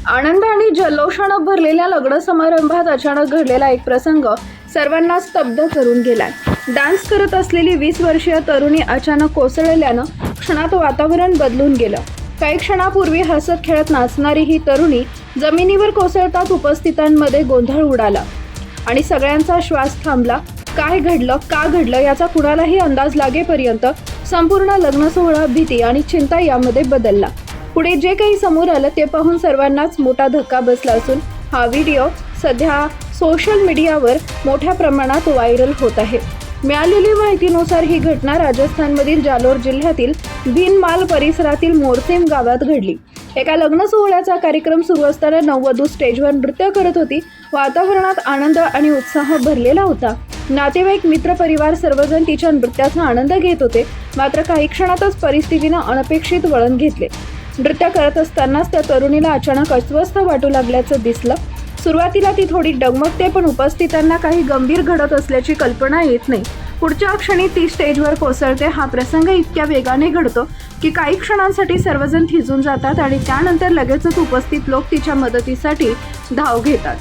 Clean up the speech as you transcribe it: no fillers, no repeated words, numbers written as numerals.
आनंद आणि जल्लोषानं भरलेल्या लग्न समारंभात अचानक घडलेला एक प्रसंग सर्वांना स्तब्ध करून गेलाय. डान्स करत असलेली 20 वर्षीय तरुणी अचानक कोसळल्यानं क्षणात वातावरण बदलून गेलं. काही क्षणापूर्वी हसत खेळत नाचणारी ही तरुणी जमिनीवर कोसळताच उपस्थितांमध्ये गोंधळ उडाला आणि सगळ्यांचा श्वास थांबला. काय घडलं, का घडलं याचा कुणालाही अंदाज लागेपर्यंत संपूर्ण लग्न सोहळा भीती आणि चिंता यामध्ये बदलला. पुढे जे काही समोर आलं ते पाहून सर्वांनाच मोठा धक्का बसला असून हा व्हिडिओ सध्या सोशल मीडियावर मोठ्या प्रमाणात व्हायरल होत आहे. मिळालेली माहितीनुसार ही घटना राजस्थानमधील जालोर जिल्ह्यातील भीनमाल परिसरातील मोरसेम गावात घडली. एका लग्न सोहळ्याचा कार्यक्रम सुरू असताना नववधू स्टेजवर नृत्य करत होती. वातावरणात आनंद आणि उत्साह भरलेला होता. नातेवाईक, मित्रपरिवार सर्वजण तिच्या नृत्याचा आनंद घेत होते. मात्र काही क्षणातच परिस्थितीनं अनपेक्षित वळण घेतले. नृत्य करत असतानाच त्या तरुणीला अचानक अस्वस्थ वाटू लागल्याचं दिसलं. सुरुवातीला ती थोडी डगमगते, पण उपस्थितांना काही गंभीर घडत असल्याची कल्पना येत नाही. पुढच्या क्षणी ती स्टेजवर कोसळते. हा प्रसंग इतक्या वेगाने घडतो की काही क्षणांसाठी सर्वजण थिजून जातात आणि त्यानंतर लगेचच उपस्थित लोक तिच्या मदतीसाठी धाव घेतात.